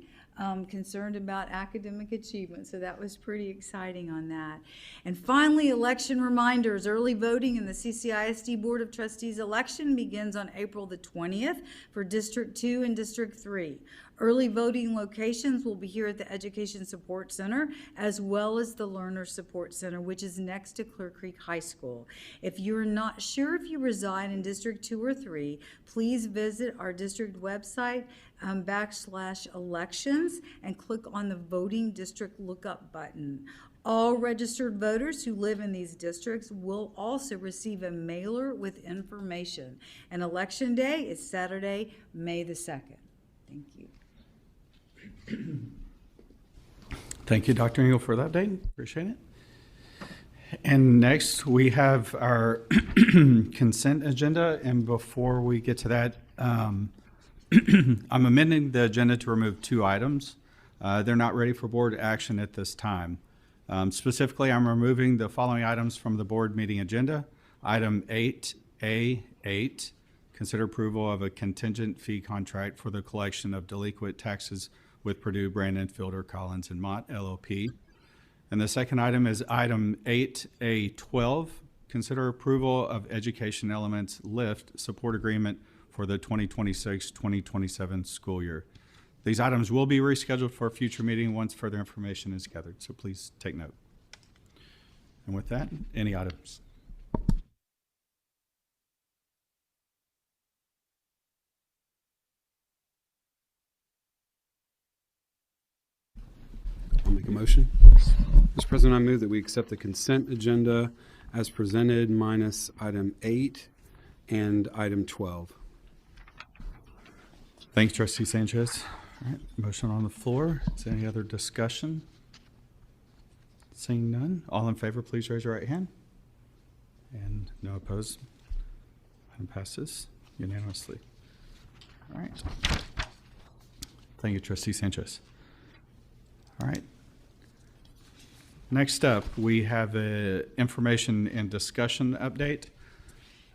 [SPEAKER 2] concerned about academic achievement, so that was pretty exciting on that. And finally, election reminders. Early voting in the CCISD Board of Trustees election begins on April the 20th for District 2 and District 3. Early voting locations will be here at the Education Support Center as well as the Learner Support Center, which is next to Clear Creek High School. If you're not sure if you reside in District 2 or 3, please visit our district website /elections and click on the voting district lookup button. All registered voters who live in these districts will also receive a mailer with information. And Election Day is Saturday, May the 2nd. Thank you.
[SPEAKER 1] Thank you, Dr. Engel, for that update. Appreciate it. And next, we have our consent agenda. And before we get to that, I'm amending the agenda to remove 2 items. They're not ready for board action at this time. Specifically, I'm removing the following items from the board meeting agenda. Item 8A8, consider approval of a contingent fee contract for the collection of delinquent taxes with Purdue, Brandon, Fielder, Collins, and Mott, LLP. And the second item is item 8A12, consider approval of education elements lift support agreement for the 2026-2027 school year. These items will be rescheduled for a future meeting once further information is gathered, so please take note. And with that, any items?
[SPEAKER 15] I'll make a motion. Mr. President, I move that we accept the consent agenda as presented minus item 8 and item 12.
[SPEAKER 1] Thanks, Trustee Sanchez. All right, motion on the floor. Is there any other discussion? Seeing none, all in favor, please raise your right hand. And no opposed. Item passes unanimously. All right. Thank you, Trustee Sanchez. All right. Next up, we have an information and discussion update.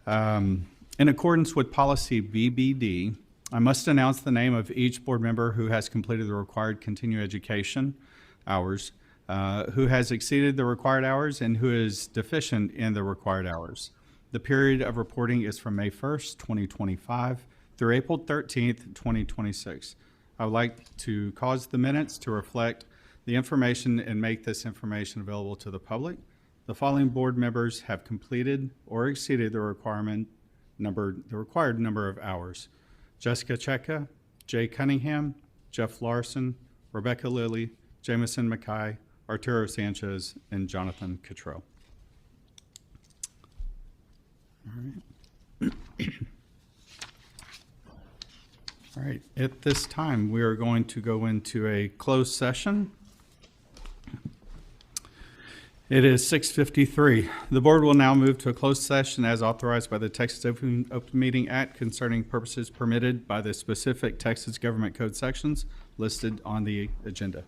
[SPEAKER 1] In accordance with policy BBD, I must announce the name of each board member who has completed the required continuing education hours, who has exceeded the required hours, and who is deficient in the required hours. The period of reporting is from May 1st, 2025 through April 13th, 2026. I would like to cause the minutes to reflect the information and make this information available to the public. The following board members have completed or exceeded the required number of hours: Jessica Cheka, Jay Cunningham, Jeff Larson, Rebecca Lilly, Jamison Mackay, Arturo Sanchez, and Jonathan Cottrell. All right. All right, at this time, we are going to go into a closed session. It is 6:53. The board will now move to a closed session as authorized by the Texas Open Meeting Act concerning purposes permitted by the specific Texas Government Code sections listed on the agenda.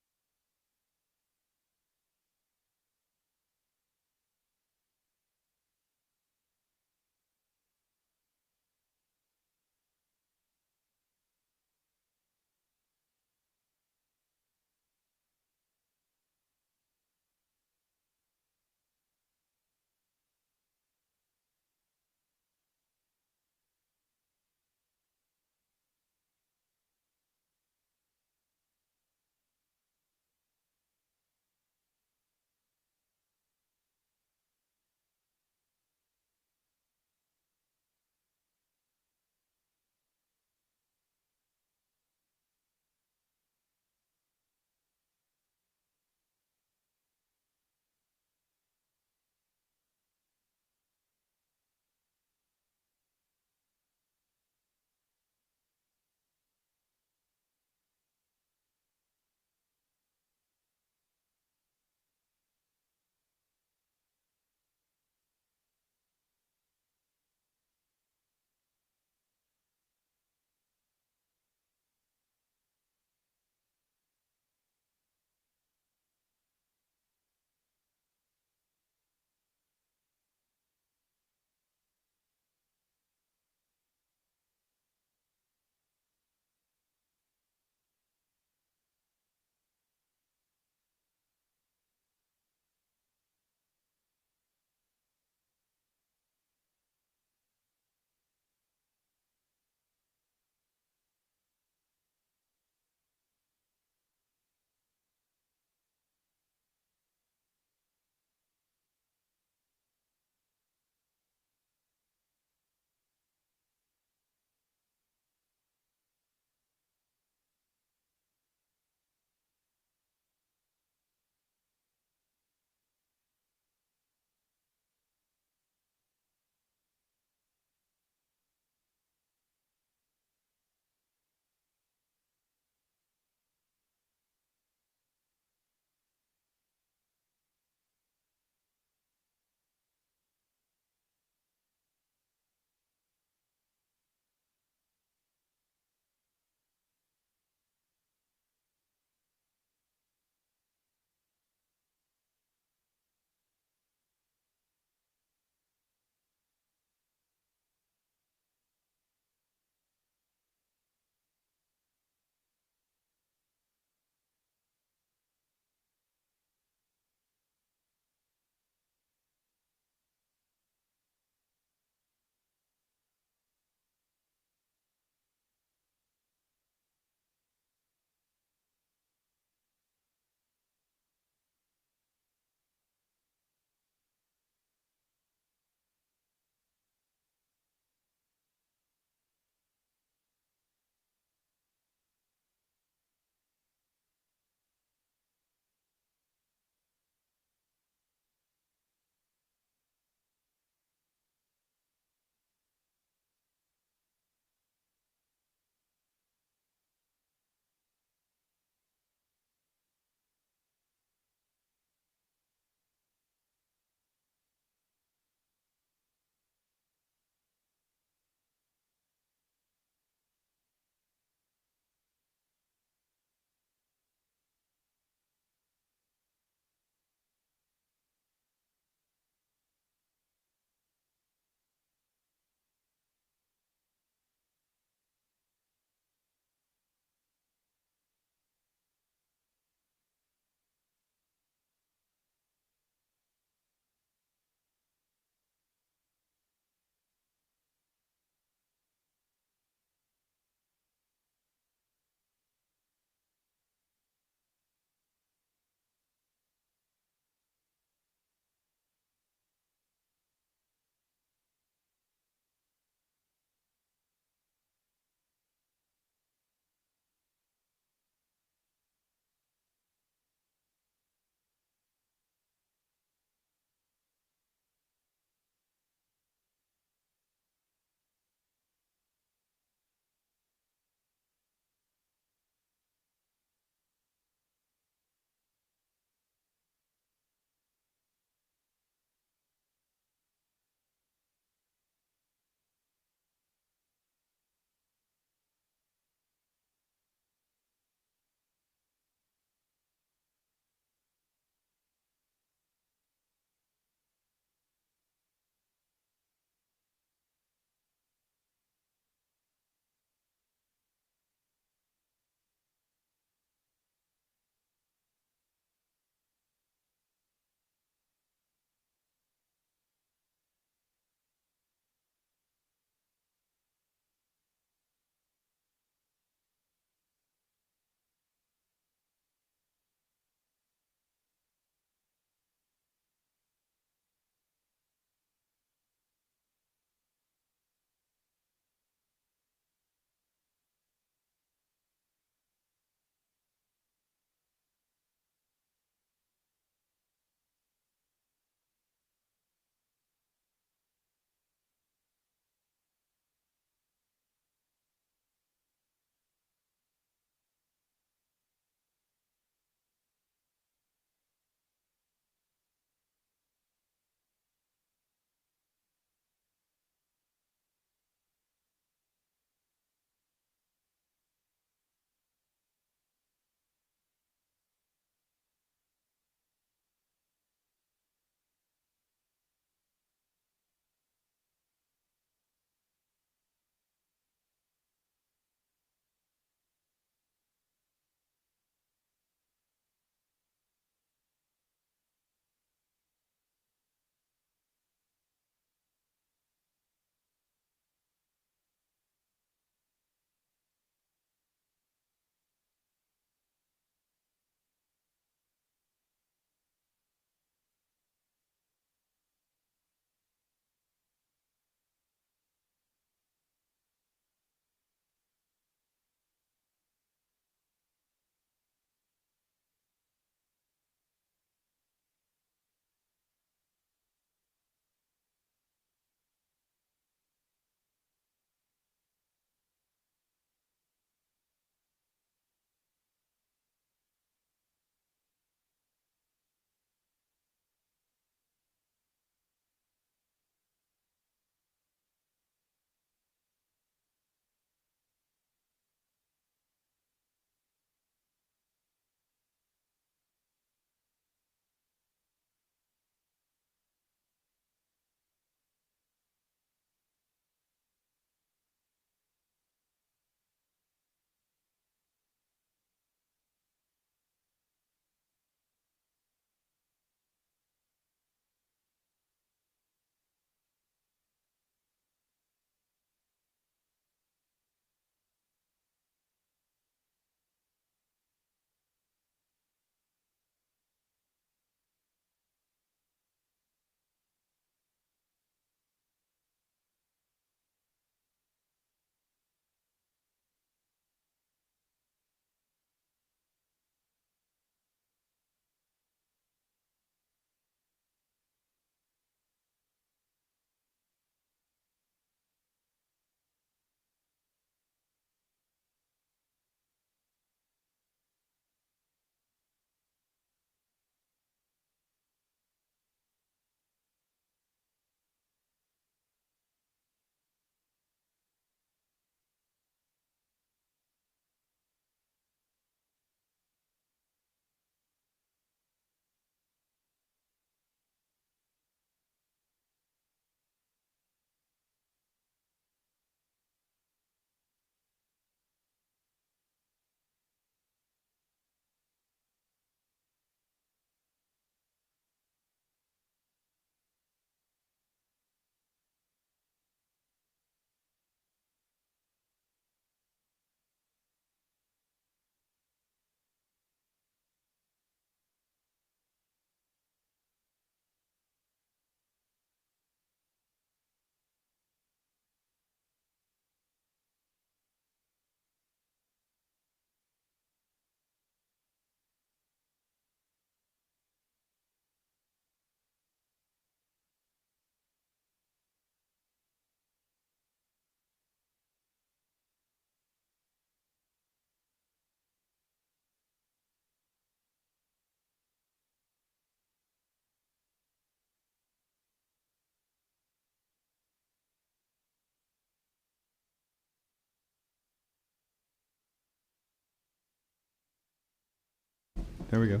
[SPEAKER 1] there we go.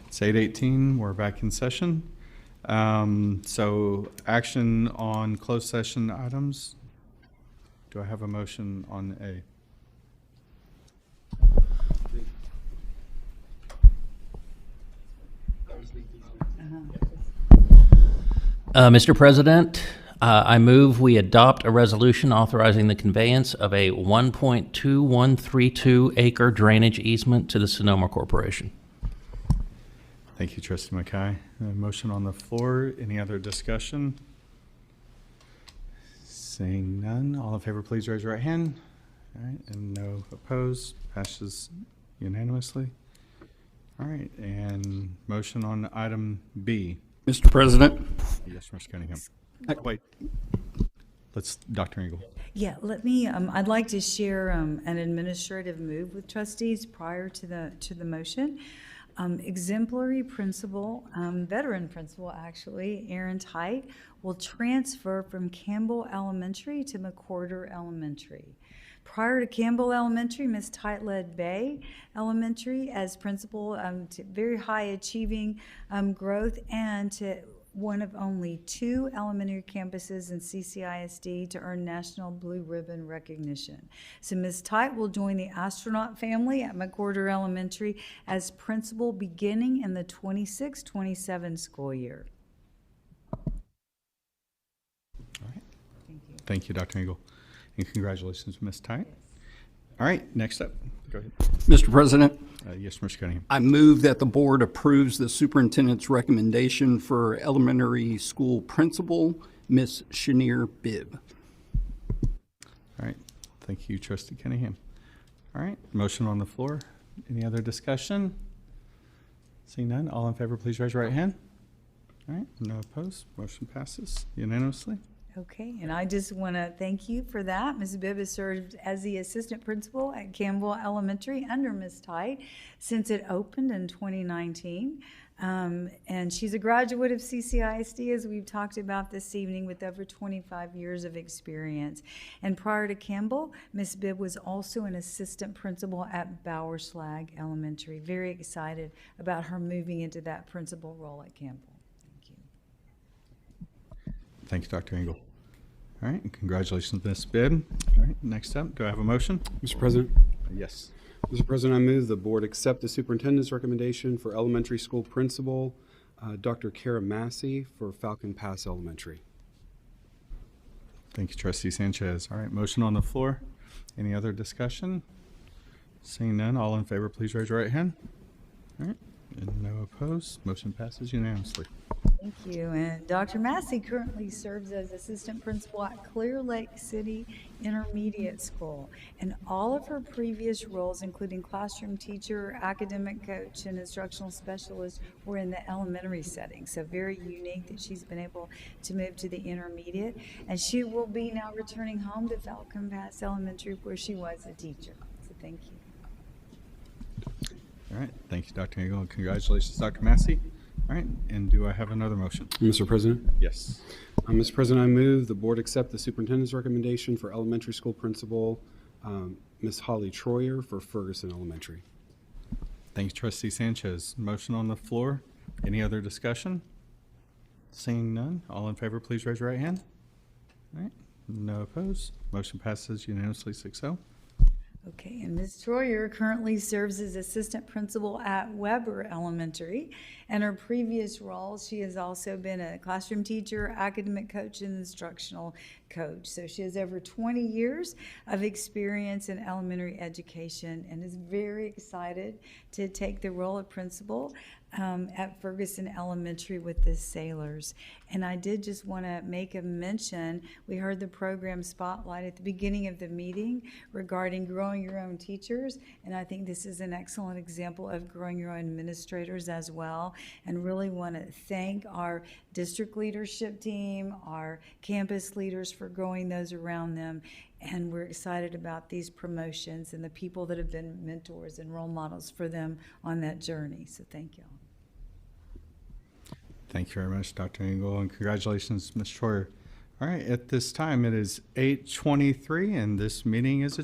[SPEAKER 1] It's 8:18, we're back in session. So action on closed session items. Do I have a motion on A?
[SPEAKER 19] Mr. President, I move we adopt a resolution authorizing the conveyance of a 1.2132 acre drainage easement to the Sonoma Corporation.
[SPEAKER 1] Thank you, Trustee McKay. A motion on the floor. Any other discussion? Seeing none, all in favor, please raise your right hand. All right, and no opposed. Passes unanimously. All right, and motion on item B.
[SPEAKER 8] Mr. President.
[SPEAKER 1] Yes, Mr. Cunningham. Wait. Let's, Dr. Engel.
[SPEAKER 2] Yeah, let me, I'd like to share an administrative move with trustees prior to the motion. Exemplary principal, veteran principal actually, Aaron Tite, will transfer from Campbell Elementary to McWhorter Elementary. Prior to Campbell Elementary, Ms. Tite led Bay Elementary as principal to very high achieving growth and to one of only 2 elementary campuses in CCISD to earn National Blue Ribbon recognition. So Ms. Tite will join the astronaut family at McWhorter Elementary as principal beginning in the 26-27 school year.
[SPEAKER 1] All right. Thank you. Thank you, Dr. Engel. And congratulations, Ms. Tite. All right, next up. Go ahead.
[SPEAKER 8] Mr. President.
[SPEAKER 1] Yes, Mr. Cunningham.
[SPEAKER 8] I move that the board approves the superintendent's recommendation for elementary school principal, Ms. Shanier Bibb.
[SPEAKER 1] All right. Thank you, Trustee Cunningham. All right. Motion on the floor. Any other discussion? Seeing none, all in favor, please raise your right hand. All right. No opposed. Motion passes unanimously.
[SPEAKER 2] Okay, and I just want to thank you for that. Ms. Bibb has served as the assistant principal at Campbell Elementary under Ms. Tite since it opened in 2019. And she's a graduate of CCISD, as we've talked about this evening, with over 25 years of experience. And prior to Campbell, Ms. Bibb was also an assistant principal at Bowerslag Elementary. Very excited about her moving into that principal role at Campbell.
[SPEAKER 1] Thanks, Dr. Engel. All right, and congratulations, Ms. Bibb. All right, next up, do I have a motion?
[SPEAKER 15] Mr. President?
[SPEAKER 1] Yes.
[SPEAKER 15] Mr. President, I move the board accept the superintendent's recommendation for elementary school principal, Dr. Kara Massey for Falcon Pass Elementary.
[SPEAKER 1] Thank you, Trustee Sanchez. All right, motion on the floor. Any other discussion? Seeing none, all in favor, please raise your right hand. All right, and no opposed. Motion passes unanimously.
[SPEAKER 2] Thank you. And Dr. Massey currently serves as assistant principal at Clear Lake City Intermediate School. And all of her previous roles, including classroom teacher, academic coach, and instructional specialist, were in the elementary setting. So very unique that she's been able to move to the intermediate. And she will be now returning home to Falcon Pass Elementary, where she was a teacher. So thank you.
[SPEAKER 1] All right. Thank you, Dr. Engel, and congratulations, Dr. Massey. All right, and do I have another motion?
[SPEAKER 15] Mr. President?
[SPEAKER 1] Yes.
[SPEAKER 15] Mr. President, I move the board accept the superintendent's recommendation for elementary school principal, Ms. Holly Troyer for Ferguson Elementary.
[SPEAKER 1] Thanks, Trustee Sanchez. Motion on the floor. Any other discussion? Seeing none, all in favor, please raise your right hand. All right, no opposed. Motion passes unanimously 6-0.
[SPEAKER 2] Okay, and Ms. Troyer currently serves as assistant principal at Weber Elementary. And her previous roles, she has also been a classroom teacher, academic coach, and instructional coach. So she has over 20 years of experience in elementary education and is very excited to take the role of principal at Ferguson Elementary with the Sailors. And I did just want to make a mention, we heard the program spotlight at the beginning of the meeting regarding growing your own teachers, and I think this is an excellent example of growing your own administrators as well, and really want to thank our district leadership team, our campus leaders for growing those around them, and we're excited about these promotions and the people that have been mentors and role models for them on that journey, so thank you all.
[SPEAKER 1] Thank you very much, Dr. Engel, and congratulations, Ms. Troyer. All right, at this time, it is 8:23, and this meeting is adjourned.